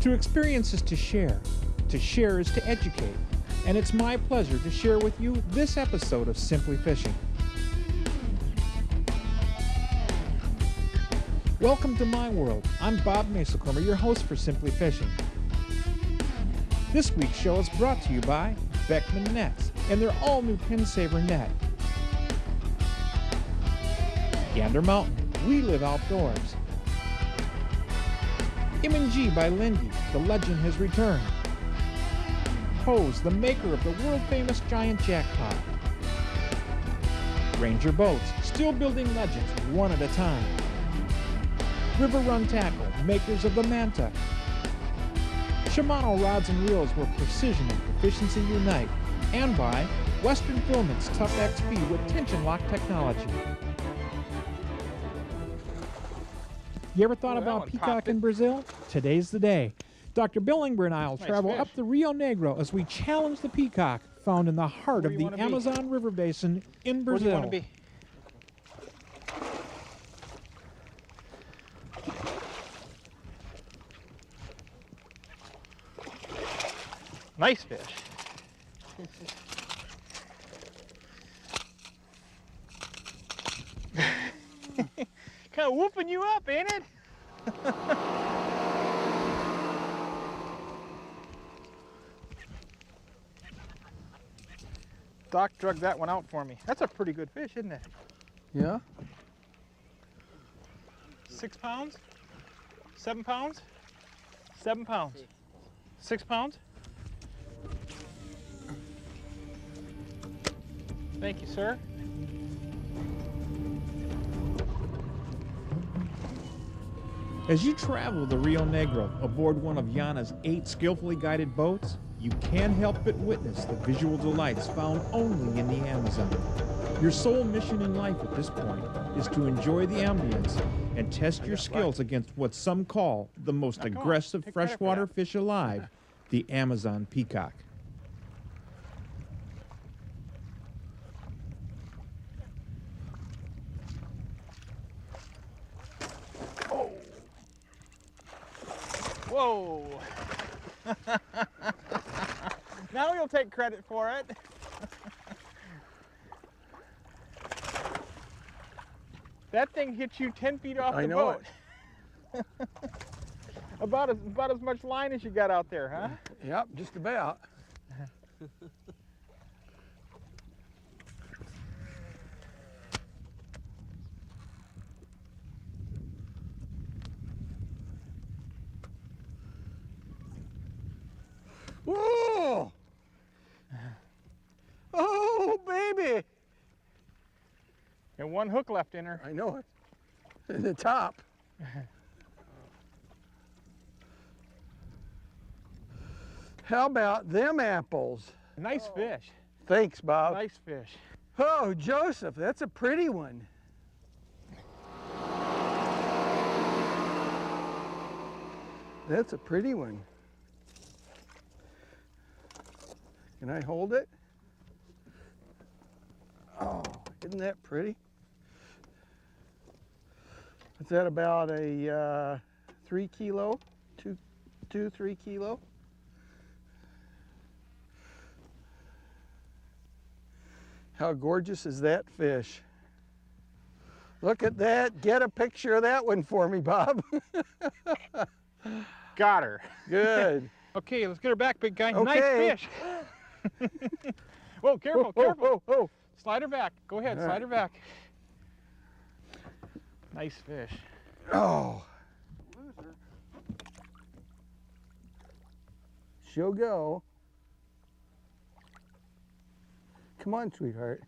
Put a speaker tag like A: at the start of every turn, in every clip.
A: To experience is to share is to educate, and it's my pleasure to share with you this episode of Simply Fishing. Welcome to my world. I'm Bob Mehsikomer, your host for Simply Fishing. This week's show is brought to you by Beckman Nets and their all-new Pin Saver net. Gander Mountain, we live outdoors. M&G by Lindy, the legend has returned. Hose, the maker of the world-famous giant jackpot. Ranger Boats, still building legends one at a time. River Run Tackle, makers of the Manta. Shimano rods and reels where precision and proficiency unite. And by Western Filament's Tough XP with tension lock technology. You ever thought about Peacock in Brazil? Today's the day. Dr. Bill Engber and I will travel up the Rio Negro as we challenge the peacock found in the heart of the Amazon River Basin in Brazil.
B: Where do you want to be? Nice fish. Kind of whooping you up, ain't it? Doc drug that one out for me. That's a pretty good fish, isn't it?
C: Yeah.
B: 6 pounds? 7 pounds? 7 pounds. 6 pounds? Thank you, sir.
A: As you travel the Rio Negro aboard one of Yana's 8 skillfully guided boats, you can't help but witness the visual delights found only in the Amazon. Your sole mission in life at this point is to enjoy the ambience and test your skills against what some call the most aggressive freshwater fish alive, the Amazon peacock.
B: Whoa! Now you'll take credit for it. That thing hit you 10 feet off the boat.
C: It.
B: about as much line as you got out there, huh?
C: Yep, just about. Whoa! Oh, baby!
B: And one hook left in her.
C: I know it. In the top. How about them apples?
B: Nice fish.
C: Thanks, Bob.
B: Nice fish.
C: Oh, Joseph, that's a pretty one. That's a pretty one. Can I hold it? Oh, isn't that pretty? Is that about a 3 kilo? 3 kilo? How gorgeous is that fish? Look at that. Get a picture of that one for me, Bob.
B: Got her.
C: Good.
B: Okay, let's get her back, big guy.
C: Okay.
B: Nice fish. Whoa, careful, careful.
C: Oh.
B: Slide her back. Go ahead,
C: All
B: slide
C: right.
B: her back. Nice fish.
C: Oh. She'll go. Come on, sweetheart.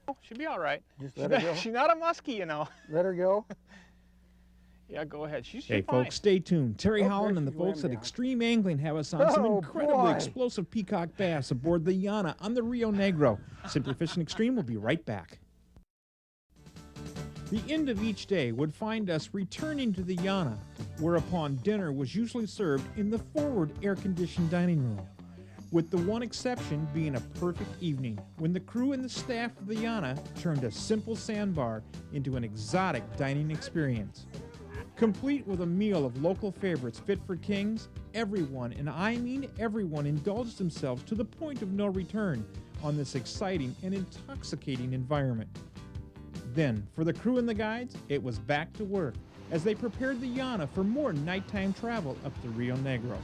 B: Oh, she'll be all right.
C: Just let her go.
B: She's not a muskie, you know.
C: Let her go.
B: Yeah, go ahead. She's
A: Hey,
B: fine.
A: folks, stay tuned. Terry
C: Oh,
A: Holland
C: there
A: and the
C: she
A: folks at
C: went down.
A: Extreme Angling have us on some
C: Oh,
A: incredibly
C: boy.
A: explosive peacock bass aboard the Yana on the Rio Negro. Simply Fishing Extreme will be right back. The end of each day would find us returning to the Yana, whereupon dinner was usually served in the forward air-conditioned dining room, with the one exception being a perfect evening when the crew and the staff of the Yana turned a simple sandbar into an exotic dining experience. Complete with a meal of local favorites fit for kings, everyone, and I mean everyone, indulged themselves to the point of no return on this exciting and intoxicating environment. Then, for the crew and the guides, it was back to work as they prepared the Yana for more nighttime travel up the Rio Negro.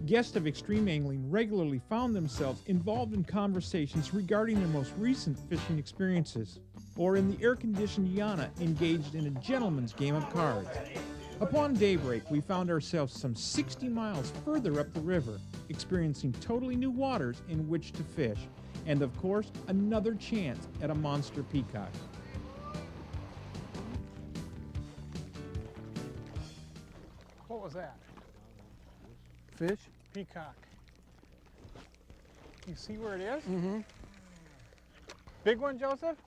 A: Guests of extreme angling regularly found themselves involved in conversations regarding their most recent fishing experiences, or in the air-conditioned Yana engaged in a gentleman's game of cards. Upon daybreak, we found ourselves some 60 miles further up the river, experiencing totally new waters in which to fish, and of course, another chance at a monster peacock.
B: What was that?
C: Fish?
B: Peacock. You see where it is?
C: Mm-hmm.
B: Big one, Joseph?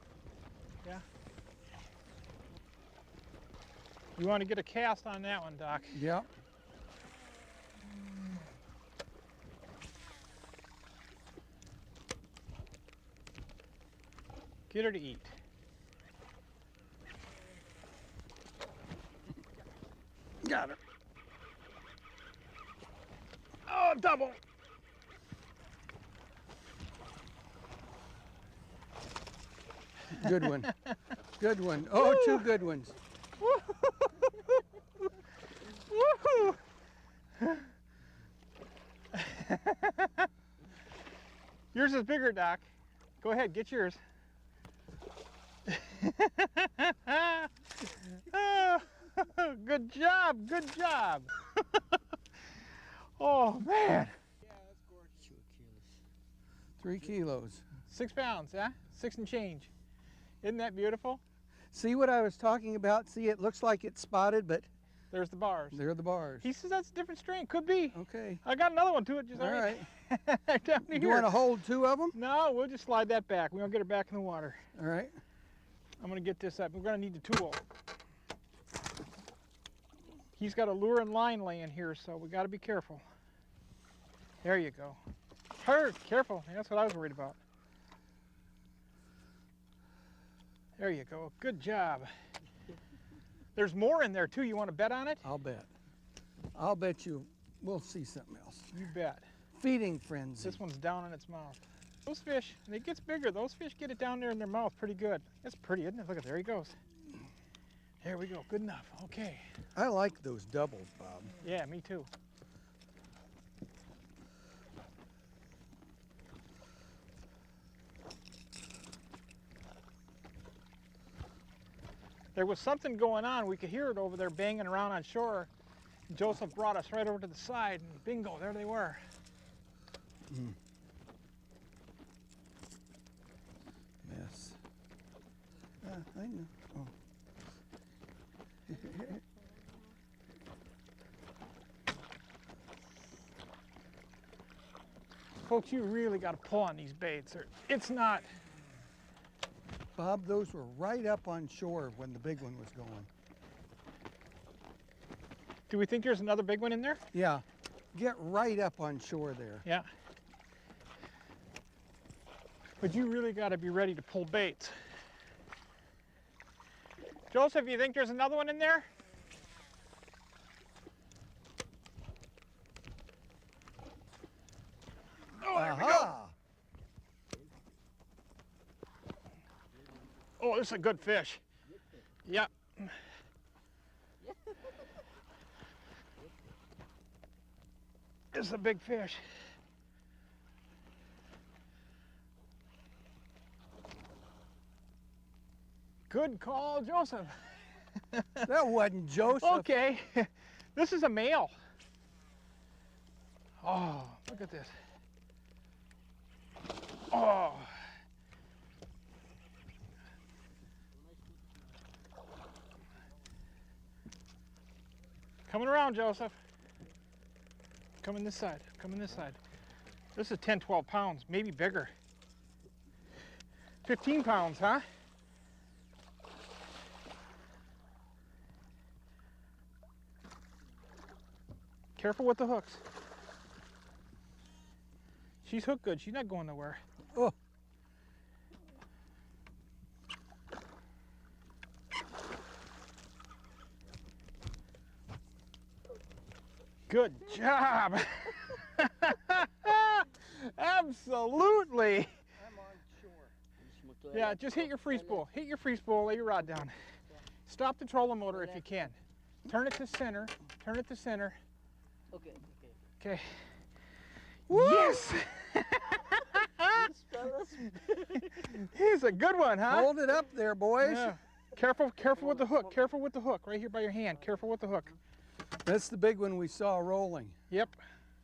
B: Yeah. You want to get a cast on that one, Doc?
C: Yeah.
B: Get her to eat.
C: Got her.
B: Oh, double!
C: Good one. Good one. Oh, two good ones.
B: Woohoo! Yours is bigger, Doc. Go ahead, get yours. Oh, good job, good job. Oh, man.
C: 3 kilos.
B: 6 pounds, huh? 6 and change. Isn't that beautiful?
C: See what I was talking about? See, it looks like it's spotted, but
B: There's the bars.
C: there are the bars.
B: He says that's a different strain. Could be.
C: Okay.
B: I got another one to it. Just
C: All right.
B: down
C: Do you
B: here.
C: want to hold 2 of them?
B: No, we'll just slide that back. We don't get her back in the water.
C: All right.
B: I'm gonna get this up. We're gonna need the tool. He's got a lure and line laying here, so we got to be careful. There you go. Careful. That's what I was worried about. There you go. Good job. There's more in there too. You want to bet on it?
C: I'll bet. I'll bet you we'll see something else.
B: You bet.
C: Feeding frenzy.
B: This one's down in its mouth. Those fish, and it gets bigger. Those fish get it down there in their mouth pretty good. That's pretty, isn't it? Look at, there he goes. There we go. Good enough. Okay.
C: I like those doubles, Bob.
B: Yeah, me too. There was something going on. We could hear it over there banging around on shore. Joseph brought us right over to the side, and bingo, there they were.
C: Mm. Yes. I know. Oh.
B: Folks, you really got to pull on these baits. It's not.
C: Bob, those were right up on shore when the big one was going.
B: Do we think there's another big one in there?
C: Yeah. Get right up on shore there.
B: Yeah. But you really got to be ready to pull baits. Joseph, you think there's another one in there? Oh, there we go.
C: Aha!
B: Oh, this is a good fish. Yep. This is a big fish. Good call, Joseph.
C: That wasn't Joseph.
B: Okay, this is a male. Oh, look at this. Oh. Coming around, Joseph. Coming this side, coming this side. This is 10, 12 pounds, maybe bigger. 15 pounds, huh? Careful with the hooks. She's hooked good. She's not going nowhere.
C: Oh.
B: Good job. Absolutely.
C: I'm on shore.
B: Yeah, just hit your free spool. Hit your free spool, lay your rod down. Stop the trolling motor if you can. Turn it to center. Turn it to center.
D: Okay.
B: Okay. Yes! He's a good one, huh?
C: Hold it up there, boys.
B: Yeah. Careful with the hook. Careful with the hook. Right here by your hand. Careful with the hook.
C: That's the big one we saw rolling.
B: Yep.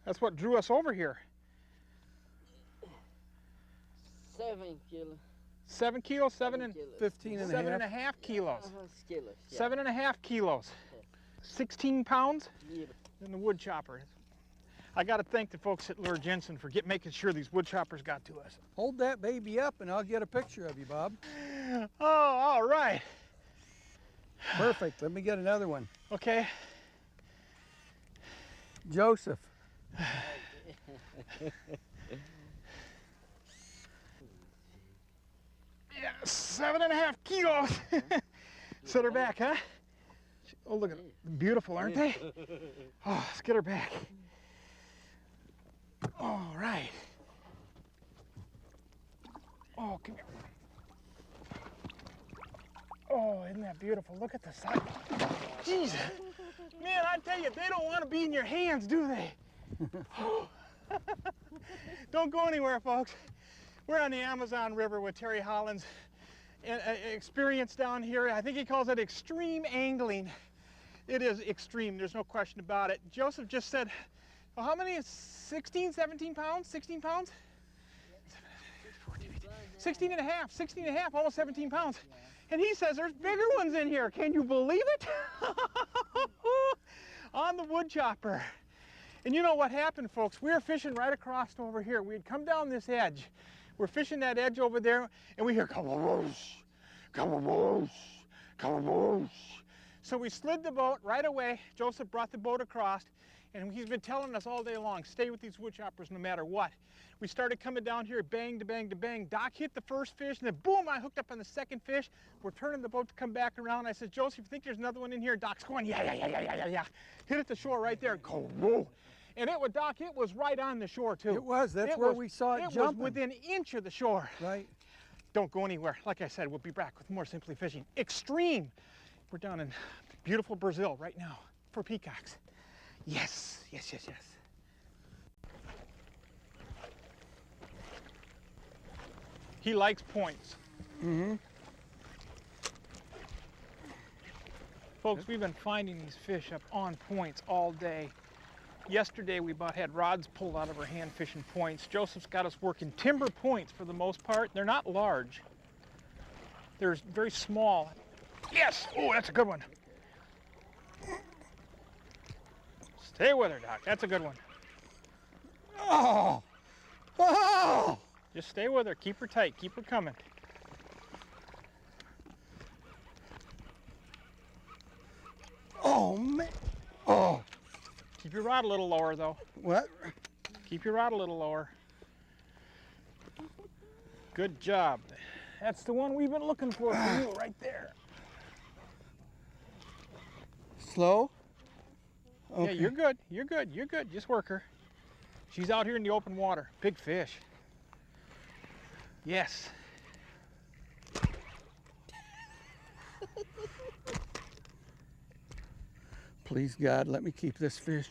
B: That's what drew us over here.
D: 7 kilos.
B: 7 kilos,
C: 15 and a
B: seven
C: half.
B: and a half kilos.
D: Kilos. Yeah.
B: 7.5 kilos. 16 pounds
D: Yeah.
B: in the wood chopper. I got to thank the folks at Lure Jensen for making sure these wood choppers got to us.
C: Hold that baby up and I'll get a picture of you, Bob.
B: Oh, all right.
C: Perfect. Let me get another one.
B: Okay.
C: Joseph.
B: Yeah, 7.5 kilos. Set her back, huh? Oh, look at them. Beautiful, aren't they? Oh, let's get her back. All right. Oh, come here. Oh, isn't that beautiful? Look at the size. Jesus. Man, I tell you, they don't want to be in your hands, do they? Don't go anywhere, folks. We're on the Amazon River with Terry Holland's experience down here. I think he calls it extreme angling. It is extreme, there's no question about it. Joseph just said, well, how many is 16, 17 pounds? 16 pounds? 16 and a half, almost 17 pounds. And he says there's bigger ones in here. Can you believe it? On the wood chopper. And you know what happened, folks? We were fishing right across over here. We had come down this edge. We're fishing that edge over there, and we hear, "Kababoosh, kababoosh, kababoosh." So we slid the boat right away. Joseph brought the boat across, and he's been telling us all day long, stay with these wood choppers no matter what. We started coming down here, bang to bang to bang. Doc hit the first fish, and then boom, I hooked up on the second fish. We're turning the boat to come back around. I said, Joseph, you think there's another one in here? Doc's going, yeah. Hit it the shore right there. Go, whoa. And it was, Doc, it was right on the shore, too.
C: It was. That's where we saw it jumping.
B: It was within an inch of the shore.
C: Right.
B: Don't go anywhere. Like I said, we'll be back with more Simply Fishing Extreme. We're down in beautiful Brazil right now for peacocks. Yes. He likes points.
C: Mm-hmm.
B: Folks, we've been finding these fish up on points all day. Yesterday we about had rods pulled out of our hand fishing points. Joseph's got us working timber points for the most part. They're not large. They're very small. Yes! Oh, that's a good one. Stay with her, Doc. That's a good one.
C: Oh! Oh!
B: Just stay with her. Keep her tight. Keep her coming.
C: Oh, man. Oh.
B: Keep your rod a little lower, though.
C: What?
B: Keep your rod a little lower. Good job. That's the one we've been looking for you right there.
C: Slow? Okay.
B: Yeah, you're good. You're good. You're good. Just work her. She's out here in the open water. Big fish. Yes.
C: Please, God, let me keep this fish.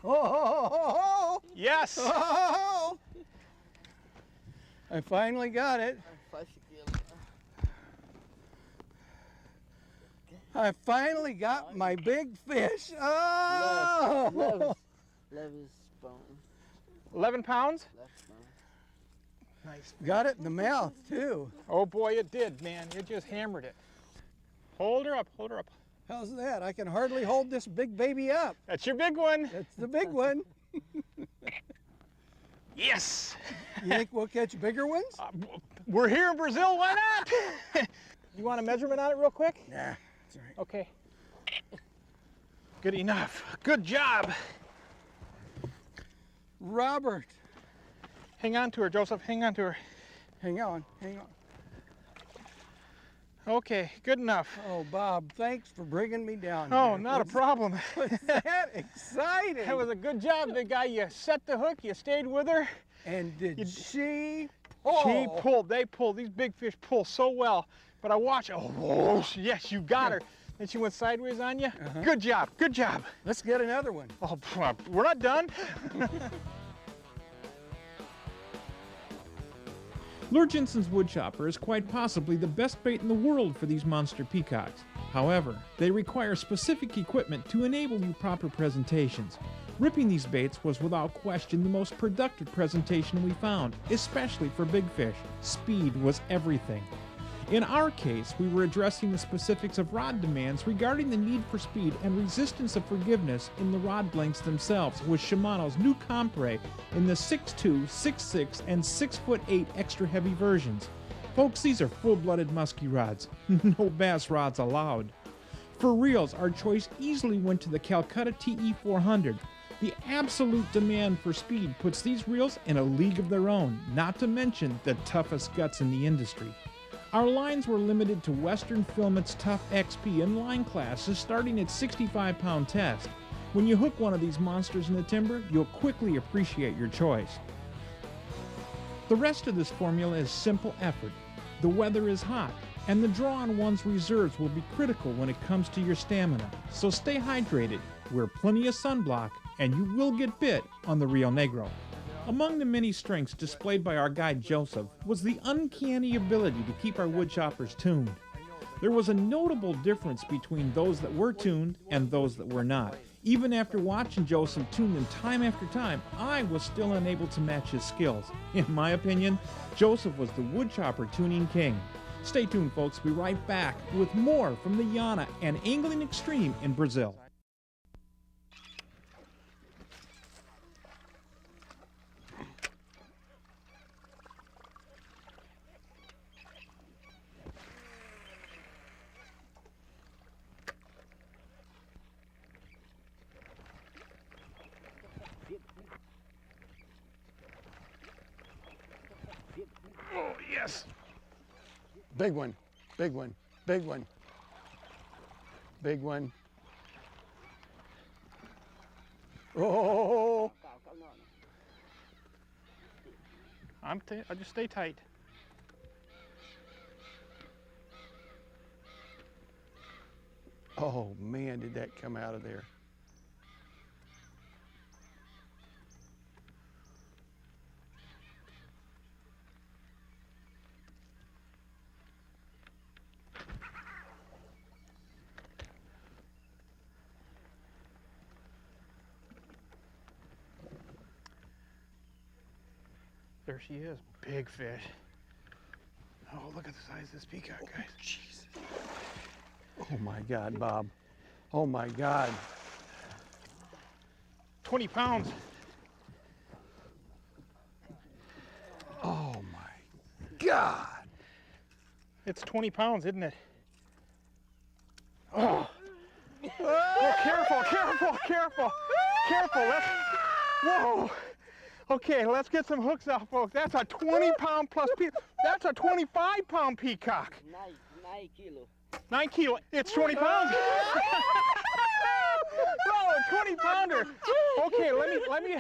C: Oh!
B: Yes.
C: Oh! I finally got it.
D: 5 kilos.
C: I finally got my big fish. Oh!
D: 11 pounds.
B: 11 pounds?
D: 11 pounds.
B: Nice.
C: Got it in the mouth, too.
B: Oh boy, it did, man. It just hammered it. Hold her up. Hold her up.
C: How's that? I can hardly hold this big baby up.
B: That's your big one.
C: That's the big one.
B: Yes.
C: You think we'll catch bigger ones?
B: We're here in Brazil. Why not? You want a measurement on it real quick?
C: Nah, that's all right.
B: Okay. Good enough. Good job.
C: Robert.
B: Hang on to her, Joseph. Hang on to her.
C: Hang on, hang on.
B: Okay, good enough.
C: Oh, Bob, thanks for bringing me down
B: Oh,
C: here.
B: not a problem.
C: Was that exciting?
B: That was a good job, big guy. You set the hook, you stayed with her.
C: And did
B: You-
C: she pull?
B: She pulled, they pulled. These big fish pull so well. But I watched, oh, whoosh, yes, you got her. Then she went sideways on you. Good job, good job.
C: Let's get another one.
B: Oh, we're not done.
A: Lure Jensen's woodchopper is quite possibly the best bait in the world for these monster peacocks. However, they require specific equipment to enable you proper presentations. Ripping these baits was without question the most productive presentation we found, especially for big fish. Speed was everything. In our case, we were addressing the specifics of rod demands regarding the need for speed and resistance of forgiveness in the rod lengths themselves with Shimano's new Compre in the 6'2", 6'6", and 6'8" extra heavy versions. Folks, these are full-blooded musky rods. No bass rods allowed. For reels, our choice easily went to the Calcutta TE400. The absolute demand for speed puts these reels in a league of their own, not to mention the toughest guts in the industry. Our lines were limited to Western Filament's Tough XP and line classes starting at 65-pound test. When you hook one of these monsters in the timber, you'll quickly appreciate your choice. The rest of this formula is simple effort. The weather is hot, and the draw on one's reserves will be critical when it comes to your stamina. So stay hydrated, wear plenty of sunblock, and you will get bit on the Rio Negro. Among the many strengths displayed by our guide Joseph was the uncanny ability to keep our woodchoppers tuned. There was a notable difference between those that were tuned and those that were not. Even after watching Joseph tune them time after time, I was still unable to match his skills. In my opinion, Joseph was the woodchopper tuning king. Stay tuned, folks. We'll be right back with more from the Yana and Angling Extreme in Brazil.
B: Oh, yes.
C: Big one, big one, big one. Big one. Oh,
B: I just stay tight.
C: oh man, did that come out of there.
B: There she is, big fish. Oh, look at the size of this peacock, guys.
C: Jesus. Oh my God, Bob. Oh my God.
B: 20 pounds.
C: Oh my God.
B: It's 20 pounds, isn't it? Oh, oh careful, careful, careful, careful. Whoa. Okay, let's get some hooks out, folks. That's a 20-pound plus peacock. That's a 25-pound peacock.
D: 9 kilo.
B: 9 kilo. It's 20 pounds. No, 20 pounder. Okay, let me.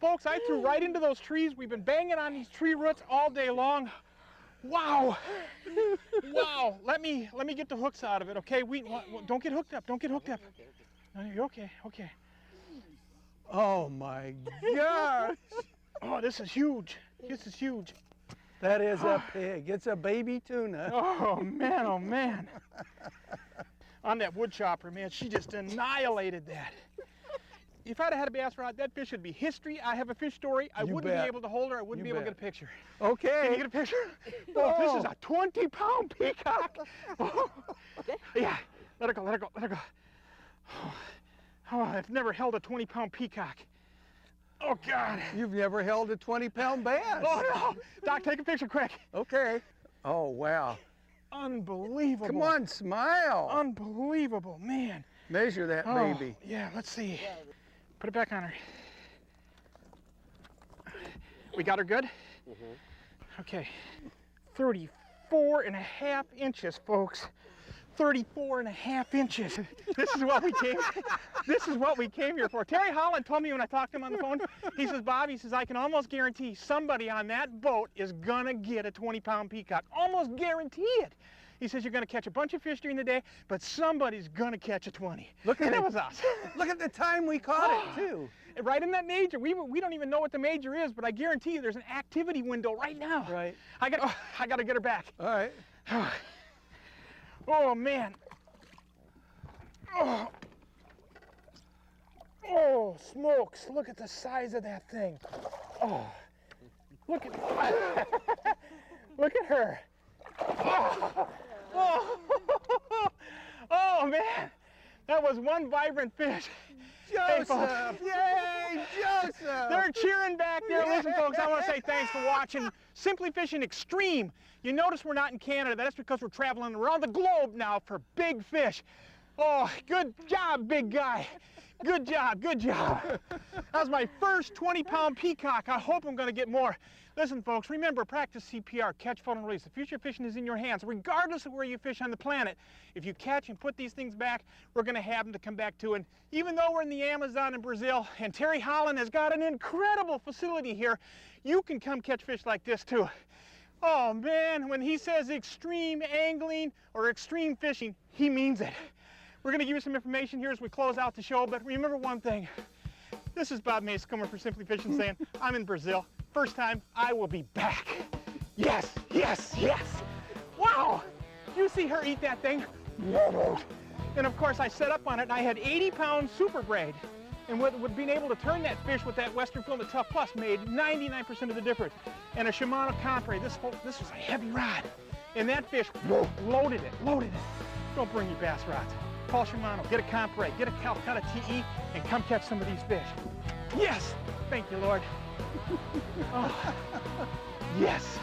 B: Folks, I threw right into those trees. We've been banging on these tree roots all day long. Wow. Wow. Let me get the hooks out of it, okay? Don't get hooked up. Don't get hooked up. No, you're okay. Okay.
C: Oh my gosh.
B: Oh, this is huge. This is huge.
C: That is a pig. It's a baby tuna.
B: Oh man, oh man. On that wood chopper, man, she just annihilated that. If I'd have had a bass rod, that fish would be history. I have a fish story. I
C: You
B: wouldn't
C: bet.
B: be able to hold her. I wouldn't
C: You
B: be able to
C: bet.
B: get a picture.
C: Okay.
B: Can you get a picture? Oh, this is a 20-pound peacock. Oh. Yeah, let her go, let her go, let her go. Oh, I've never held a 20-pound peacock. Oh, God.
C: You've never held a 20-pound bass.
B: Oh, no. Doc, take a picture quick.
C: Okay. Oh, wow.
B: Unbelievable.
C: Come on, smile.
B: Unbelievable, man.
C: Measure that
B: Oh,
C: baby.
B: yeah, let's see. Put it back on her. We got her good? Okay, 34.5 inches, folks. 34.5 inches. This is what we came. This is what we came here for. Terry Holland told me when I talked to him on the phone. He says, Bob, he says, I can almost guarantee somebody on that boat is gonna get a 20-pound peacock. Almost guarantee it. He says you're gonna catch a bunch of fish during the day, but somebody's gonna catch a 20.
C: Look at
B: and
C: it.
B: it was us.
C: Look at the time we caught it, too.
B: Right in that major. We don't even know what the major is, but I guarantee you there's an activity window right now.
C: Right.
B: I gotta get her back.
C: All right.
B: Oh man. Oh, smokes. Look at the size of that thing. Oh. Look at Look at her. Oh. Oh man. That was one vibrant fish. Hey,
C: Joseph! Yay, Joseph!
B: They're cheering back there. Listen, folks, I want to say thanks for watching Simply Fishing Extreme. You notice we're not in Canada. That's because we're traveling around the globe now for big fish. Oh, good job, big guy. Good job, good job. That was my first 20-pound peacock. I hope I'm going to get more. Listen, folks, remember, practice CPR, catch, fold, and release. The future of fishing is in your hands, regardless of where you fish on the planet. If you catch and put these things back, we're going to have them to come back to. And even though we're in the Amazon in Brazil, and Terry Holland has got an incredible facility here, you can come catch fish like this, too. Oh, man, when he says extreme angling or extreme fishing, he means it. We're going to give you some information here as we close out the show, but remember one thing. This is Bob Mehsikomer for Simply Fishing saying, I'm in Brazil. First time, I will be back. Yes, yes, yes. Wow, you see her eat that thing? And of course, I set up on it and I had 80-pound super braid. And with being able to turn that fish with that Western Filament Tough Plus made 99% of the difference. And a Shimano Compre, this was a heavy rod. And that fish loaded it. Don't bring your bass rods. Call Shimano, get a Compre, get a Calcutta TE, and come catch some of these fish. Yes, thank you, Lord. Oh, yes.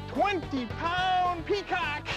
B: 20-pound peacock.